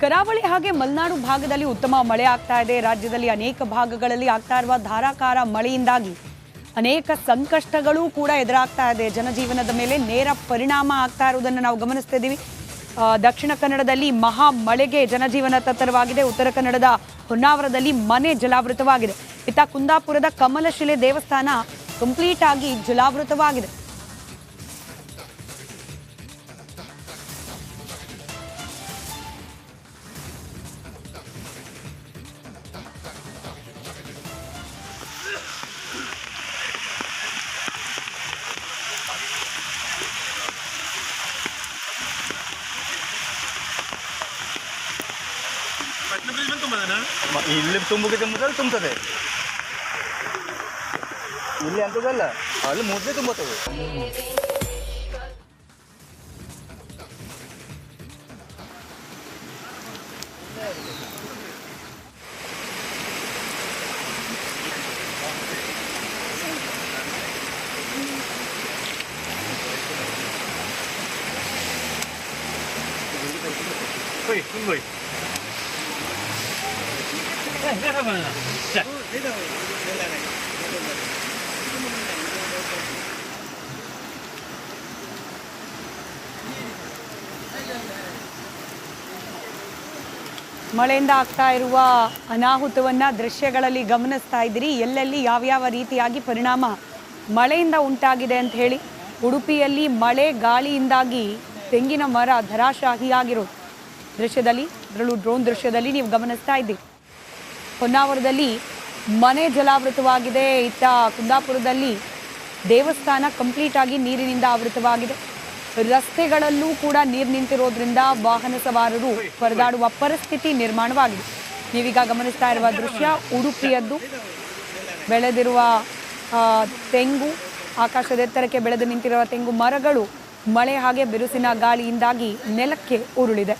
ಕರಾವಳಿ ಹಾಗೆ ಮಲೆನಾಡು ಭಾಗದಲ್ಲಿ ಉತ್ತಮ ಮಳೆ ಆಗ್ತಾ ಇದೆ. ರಾಜ್ಯದಲ್ಲಿ ಅನೇಕ ಭಾಗಗಳಲ್ಲಿ ಆಗ್ತಾ ಇರುವ ಧಾರಾಕಾರ ಮಳೆಯಿಂದಾಗಿ ಅನೇಕ ಸಂಕಷ್ಟಗಳು ಕೂಡ ಎದುರಾಗ್ತಾ ಇದೆ. ಜನಜೀವನದ ಮೇಲೆ ನೇರ ಪರಿಣಾಮ ಆಗ್ತಾ ಇರುವುದನ್ನು ನಾವು ಗಮನಿಸ್ತಾ ಇದ್ದೀವಿ. ದಕ್ಷಿಣ ಕನ್ನಡದಲ್ಲಿ ಮಹಾ ಮಳೆಗೆ ಜನಜೀವನ ತತ್ತರವಾಗಿದೆ. ಉತ್ತರ ಕನ್ನಡದ ಹೊನ್ನಾವರದಲ್ಲಿ ಮನೆ ಜಲಾವೃತವಾಗಿದೆ. ಇತ್ತ ಕುಂದಾಪುರದ ಕಮಲಶಿಲೆ ದೇವಸ್ಥಾನ ಕಂಪ್ಲೀಟ್ ಆಗಿ ಜಲಾವೃತವಾಗಿದೆ. ಇಲ್ಲಿ ತುಂಬುತ್ತದೆ ಇಲ್ಲಿ ಅಂತದಲ್ಲ, ಅಲ್ಲಿ ಮೊದಲೇ ತುಂಬುತ್ತದೆ. ಮಳೆಯಿಂದ ಆಗ್ತಾ ಇರುವ ಅನಾಹುತವನ್ನ ದೃಶ್ಯಗಳಲ್ಲಿ ಗಮನಿಸ್ತಾ ಇದ್ದೀರಿ. ಎಲ್ಲೆಲ್ಲಿ ಯಾವ್ಯಾವ ರೀತಿಯಾಗಿ ಪರಿಣಾಮ ಮಳೆಯಿಂದ ಉಂಟಾಗಿದೆ ಅಂತ ಹೇಳಿ. ಉಡುಪಿಯಲ್ಲಿ ಮಳೆ ಗಾಳಿಯಿಂದಾಗಿ ತೆಂಗಿನ ಮರ ಧರಾಶಾಹಿಯಾಗಿರೋದು ದೃಶ್ಯದಲ್ಲಿ, ಅದರಲ್ಲೂ ಡ್ರೋನ್ ದೃಶ್ಯದಲ್ಲಿ ನೀವು ಗಮನಿಸ್ತಾ ಇದ್ದೀರಿ. ಹೊನ್ನಾವರದಲ್ಲಿ ಮನೆ ಜಲಾವೃತವಾಗಿದೆ. ಇತ್ತ ಕುಂದಾಪುರದಲ್ಲಿ ದೇವಸ್ಥಾನ ಕಂಪ್ಲೀಟ್ ಆಗಿ ನೀರಿನಿಂದ ಆವೃತವಾಗಿದೆ. ರಸ್ತೆಗಳಲ್ಲೂ ಕೂಡ ನೀರು ನಿಂತಿರೋದ್ರಿಂದ ವಾಹನ ಸವಾರರು ಪರದಾಡುವ ಪರಿಸ್ಥಿತಿ ನಿರ್ಮಾಣವಾಗಿದೆ. ನೀವೀಗ ಗಮನಿಸ್ತಾ ಇರುವ ದೃಶ್ಯ ಉಡುಪಿಯದ್ದು. ಬೆಳೆದಿರುವ ತೆಂಗು, ಆಕಾಶದ ಎತ್ತರಕ್ಕೆ ಬೆಳೆದು ನಿಂತಿರುವ ತೆಂಗು ಮರಗಳು ಮಳೆ ಹಾಗೆ ಬಿರುಸಿನ ಗಾಳಿಯಿಂದಾಗಿ ನೆಲಕ್ಕೆ ಉರುಳಿದೆ.